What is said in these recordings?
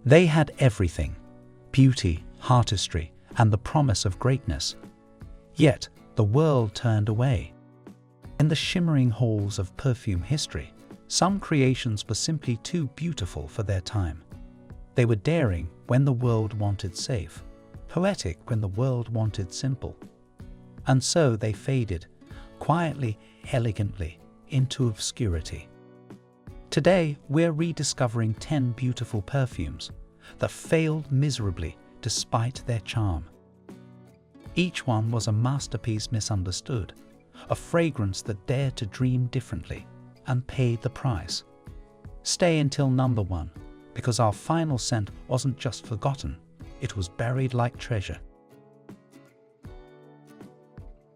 They had everything: beauty, artistry, and the promise of greatness. Yet the world turned away. In the shimmering halls of perfume history, some creations were simply too beautiful for their time. They were daring when the world wanted safe, poetic when the world wanted simple. And so they faded, quietly, elegantly, into obscurity. Today, we're rediscovering 10 beautiful perfumes that failed miserably despite their charm. Each one was a masterpiece misunderstood, a fragrance that dared to dream differently and paid the price. Stay until number 1, because our final scent wasn't just forgotten, it was buried like treasure.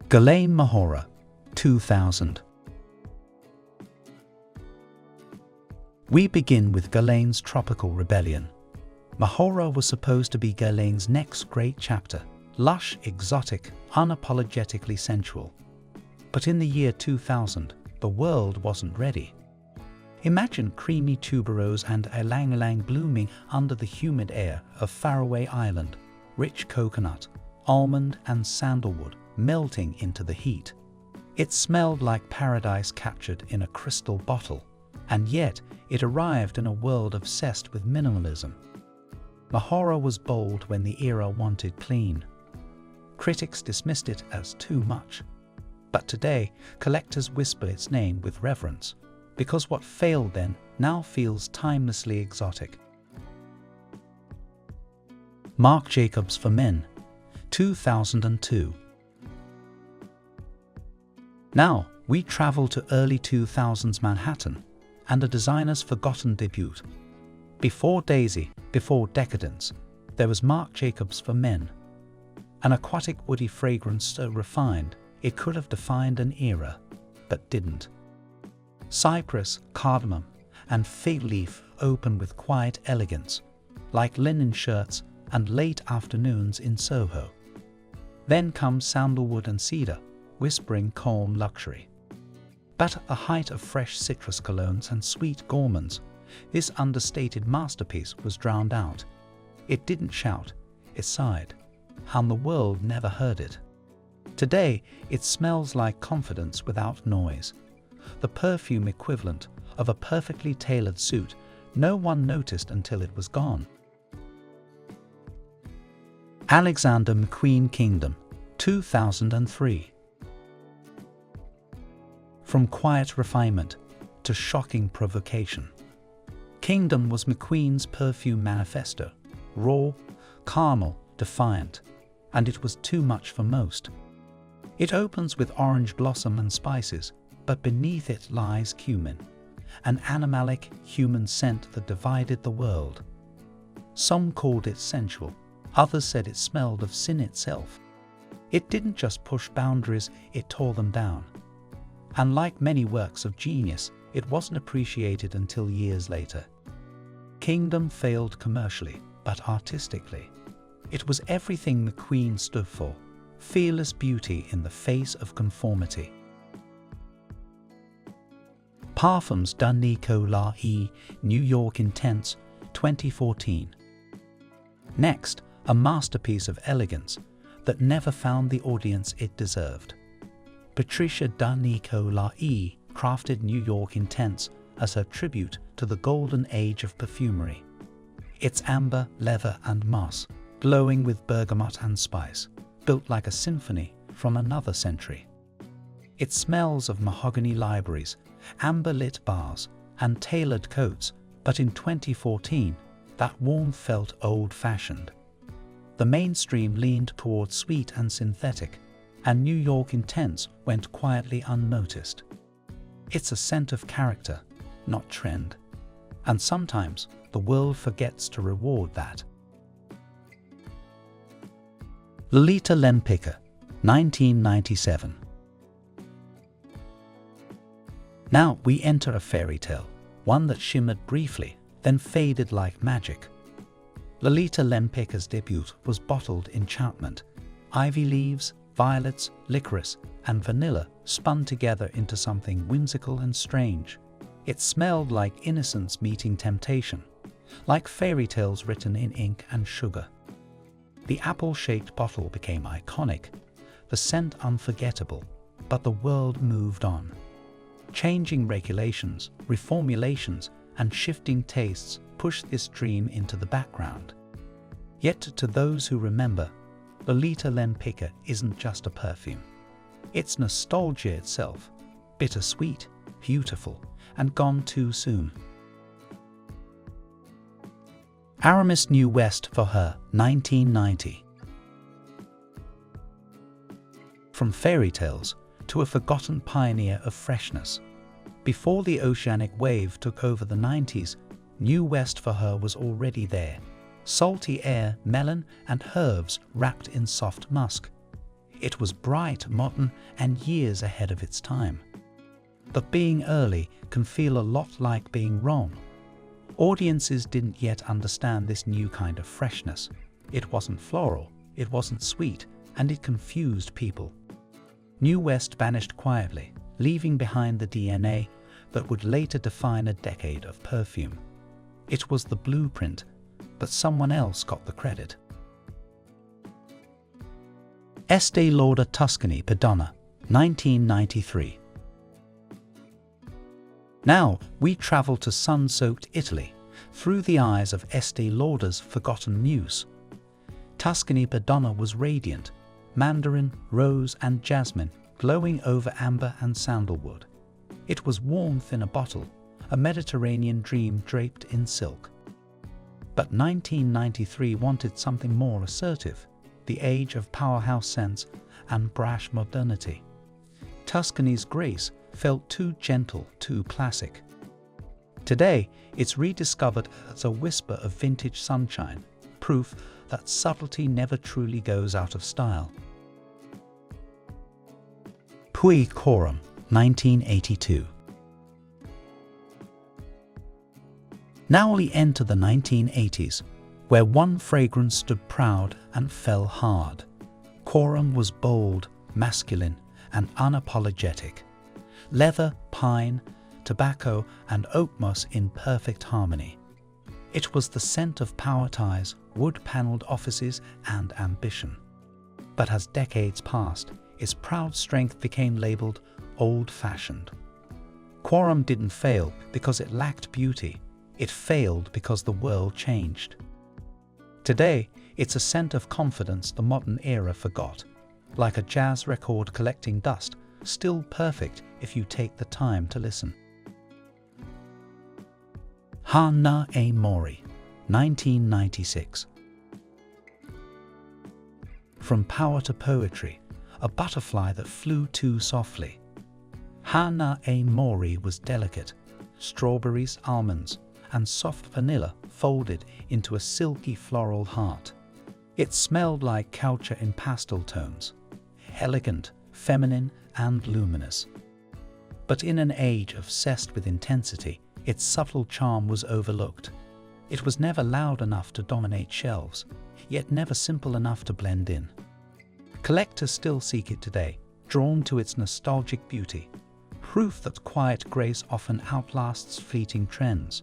Guerlain Mahora, 2000. We begin with Guerlain's tropical rebellion. Mahora was supposed to be Guerlain's next great chapter, lush, exotic, unapologetically sensual. But in the year 2000, the world wasn't ready. Imagine creamy tuberose and ylang-ylang blooming under the humid air of Faroe Island, rich coconut, almond and sandalwood melting into the heat. It smelled like paradise captured in a crystal bottle, and yet it arrived in a world obsessed with minimalism. Mahora was bold when the era wanted clean. Critics dismissed it as too much. But today, collectors whisper its name with reverence, because what failed then now feels timelessly exotic. Marc Jacobs for Men, 2002. Now, we travel to early 2000s Manhattan and a designer's forgotten debut. Before Daisy, before Decadence, there was Marc Jacobs for Men, an aquatic woody fragrance so refined it could have defined an era, but didn't. Cypress, cardamom, and fig leaf open with quiet elegance, like linen shirts and late afternoons in Soho. Then comes sandalwood and cedar, whispering calm luxury. But at the height of fresh citrus colognes and sweet gourmands, this understated masterpiece was drowned out. It didn't shout, it sighed, and the world never heard it. Today, it smells like confidence without noise, the perfume equivalent of a perfectly tailored suit no one noticed until it was gone. Alexander McQueen Kingdom, 2003. From quiet refinement to shocking provocation, Kingdom was McQueen's perfume manifesto, raw, carnal, defiant, and it was too much for most. It opens with orange blossom and spices, but beneath it lies cumin, an animalic human scent that divided the world. Some called it sensual, others said it smelled of sin itself. It didn't just push boundaries, it tore them down. And like many works of genius, it wasn't appreciated until years later. Kingdom failed commercially, but artistically. It was everything McQueen stood for, fearless beauty in the face of conformity. Parfums d'Unico New York Intense, 2014. Next, a masterpiece of elegance that never found the audience it deserved. Patricia d'Unico crafted New York Intense as her tribute to the golden age of perfumery. It's amber, leather and moss, glowing with bergamot and spice, built like a symphony from another century. It smells of mahogany libraries, amber-lit bars, and tailored coats, but in 2014, that warmth felt old-fashioned. The mainstream leaned toward sweet and synthetic, and New York Intense went quietly unnoticed. It's a scent of character, not trend, and sometimes the world forgets to reward that. Lolita Lempicka, 1997. Now we enter a fairy tale, one that shimmered briefly, then faded like magic. Lolita Lempicka's debut was bottled enchantment. Ivy leaves, violets, licorice, and vanilla spun together into something whimsical and strange. It smelled like innocence meeting temptation, like fairy tales written in ink and sugar. The apple-shaped bottle became iconic, the scent unforgettable, but the world moved on. Changing regulations, reformulations, and shifting tastes pushed this dream into the background. Yet to those who remember, Lolita Lempicka isn't just a perfume. It's nostalgia itself, bittersweet, beautiful, and gone too soon. Aramis New West for her, 1990. From fairy tales to a forgotten pioneer of freshness. Before the oceanic wave took over the 90s, New West for her was already there. Salty air, melon, and herbs wrapped in soft musk. It was bright, modern, and years ahead of its time. But being early can feel a lot like being wrong. Audiences didn't yet understand this new kind of freshness. It wasn't floral, it wasn't sweet, and it confused people. New West vanished quietly, leaving behind the DNA that would later define a decade of perfume. It was the blueprint, but someone else got the credit. Estée Lauder Tuscany per Donna, 1993. Now we travel to sun-soaked Italy through the eyes of Estée Lauder's forgotten muse. Tuscany per Donna was radiant, mandarin, rose, and jasmine glowing over amber and sandalwood. It was warmth in a bottle, a Mediterranean dream draped in silk. But 1993 wanted something more assertive, the age of powerhouse scents and brash modernity. Tuscany's grace felt too gentle, too classic. Today, it's rediscovered as a whisper of vintage sunshine, proof that subtlety never truly goes out of style. Puig Quorum, 1982. Now we enter the 1980s, where one fragrance stood proud and fell hard. Quorum was bold, masculine, and unapologetic. Leather, pine, tobacco, and oak moss in perfect harmony. It was the scent of power ties, wood-paneled offices, and ambition. But as decades passed, its proud strength became labeled old-fashioned. Quorum didn't fail because it lacked beauty. It failed because the world changed. Today, it's a scent of confidence the modern era forgot. Like a jazz record collecting dust, still perfect if you take the time to listen. Hanae Mori, 1996. From power to poetry, a butterfly that flew too softly. Hanae Mori was delicate, strawberries, almonds, and soft vanilla folded into a silky floral heart. It smelled like culture in pastel tones, elegant, feminine, and luminous. But in an age obsessed with intensity, its subtle charm was overlooked. It was never loud enough to dominate shelves, yet never simple enough to blend in. Collectors still seek it today, drawn to its nostalgic beauty, proof that quiet grace often outlasts fleeting trends.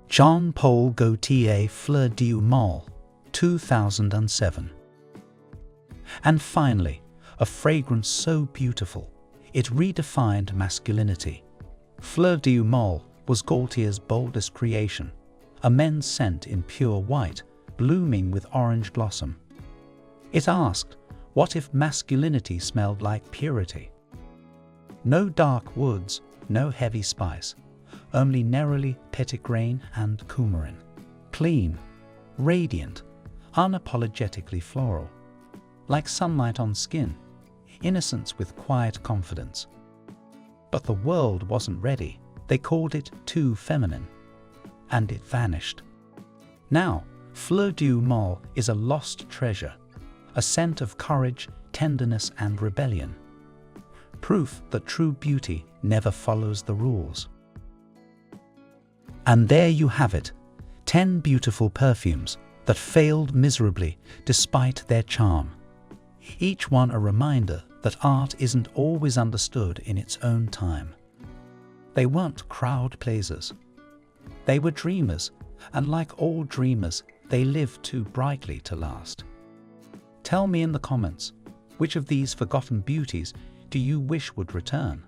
Jean-Paul Gaultier Fleur du Mâle, 2007. And finally, a fragrance so beautiful, it redefined masculinity. Fleur du Mâle was Gaultier's boldest creation, a men's scent in pure white, blooming with orange blossom. It asked, what if masculinity smelled like purity? No dark woods, no heavy spice, only neroli, petitgrain, and coumarin. Clean, radiant, unapologetically floral. Like sunlight on skin, innocence with quiet confidence. But the world wasn't ready. They called it too feminine, and it vanished. Now, Fleur du Mâle is a lost treasure, a scent of courage, tenderness, and rebellion. Proof that true beauty never follows the rules. And there you have it, 10 beautiful perfumes that failed miserably despite their charm. Each one a reminder that art isn't always understood in its own time. They weren't crowd pleasers, They were dreamers, and like all dreamers, they lived too brightly to last. Tell me in the comments, which of these forgotten beauties do you wish would return?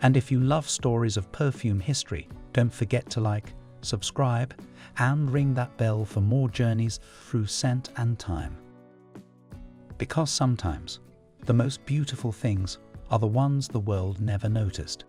And if you love stories of perfume history, don't forget to like, subscribe, and ring that bell for more journeys through scent and time. Because sometimes, the most beautiful things are the ones the world never noticed.